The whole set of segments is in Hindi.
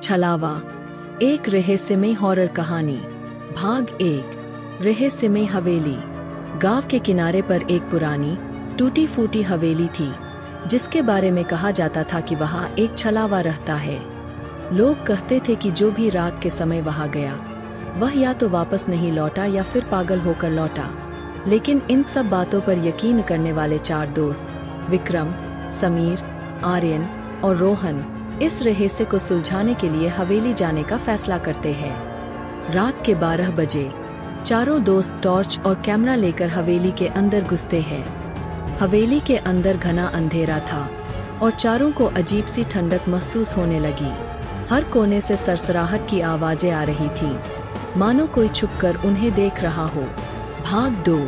छलावा, एक रहस्यमय हॉरर कहानी। भाग 1। रहस्यमय हवेली। गांव के किनारे पर एक पुरानी टूटी फूटी हवेली थी, जिसके बारे में कहा जाता था कि वहां एक छलावा रहता है। लोग कहते थे कि जो भी रात के समय वहां गया, वह या तो वापस नहीं लौटा या फिर पागल होकर लौटा। लेकिन इन सब बातों पर यकीन करने वाले 4 दोस्त, विक्रम, समीर, आर्यन और रोहन, इस रहस्य को सुलझाने के लिए हवेली जाने का फैसला करते हैं। रात के 12 बजे चारों दोस्त टॉर्च और कैमरा लेकर हवेली के अंदर घुसते हैं। हवेली के अंदर घना अंधेरा था और चारों को अजीब सी ठंडक महसूस होने लगी। हर कोने से सरसराहट की आवाजें आ रही थीं, मानो कोई छुपकर उन्हें देख रहा हो। भाग 2।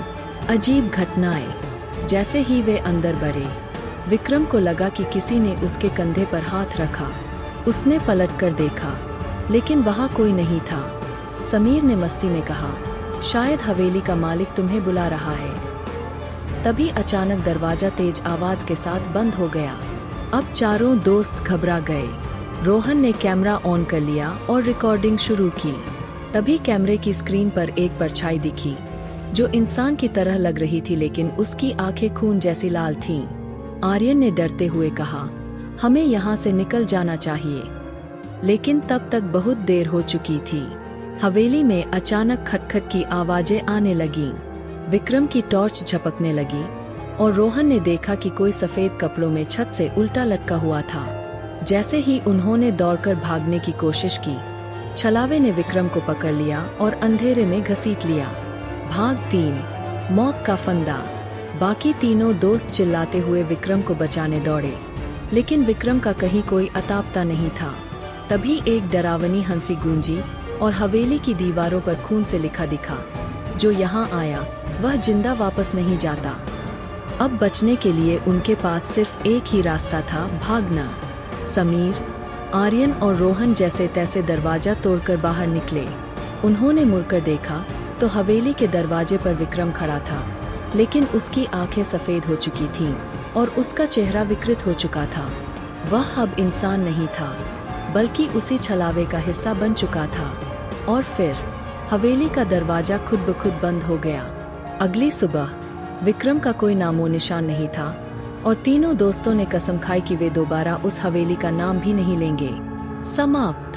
अजीब घटनाएं। जैसे ही वे अंदर बढ़े, विक्रम को लगा कि किसी ने उसके कंधे पर हाथ रखा। उसने पलटकर देखा, लेकिन वहां कोई नहीं था। समीर ने मस्ती में कहा, शायद हवेली का मालिक तुम्हें बुला रहा है। तभी अचानक दरवाजा तेज आवाज के साथ बंद हो गया। अब चारों दोस्त घबरा गए। रोहन ने कैमरा ऑन कर लिया और रिकॉर्डिंग शुरू की। तभी कैमरे की स्क्रीन पर एक परछाई दिखी, जो इंसान की तरह लग रही थी, लेकिन उसकी आंखें खून जैसी लाल थीं। आर्यन ने डरते हुए कहा, हमें यहाँ से निकल जाना चाहिए। लेकिन तब तक बहुत देर हो चुकी थी। हवेली में अचानक खटखट की आवाजें आने लगीं। विक्रम की टॉर्च झपकने लगी और रोहन ने देखा कि कोई सफेद कपड़ों में छत से उल्टा लटका हुआ था। जैसे ही उन्होंने दौड़कर भागने की कोशिश की, छलावे ने विक्रम को पकड़ लिया और अंधेरे में घसीट लिया। भाग 3। मौत का फंदा। बाकी तीनों दोस्त चिल्लाते हुए विक्रम को बचाने दौड़े, लेकिन विक्रम का कहीं कोई अतापता नहीं था। तभी एक डरावनी हंसी गूंजी और हवेली की दीवारों पर खून से लिखा दिखा, जो यहाँ आया वह जिंदा वापस नहीं जाता। अब बचने के लिए उनके पास सिर्फ एक ही रास्ता था, भागना। समीर, आर्यन और रोहन जैसे तैसे दरवाजा तोड़कर बाहर निकले। उन्होंने मुड़कर देखा तो हवेली के दरवाजे पर विक्रम खड़ा था, लेकिन उसकी आंखें सफेद हो चुकी थीं और उसका चेहरा विकृत हो चुका था। वह अब इंसान नहीं था, बल्कि उसी छलावे का हिस्सा बन चुका था। और फिर हवेली का दरवाजा खुद ब खुद बंद हो गया। अगली सुबह विक्रम का कोई नामो निशान नहीं था और तीनों दोस्तों ने कसम खाई कि वे दोबारा उस हवेली का नाम भी नहीं लेंगे। समाप्त।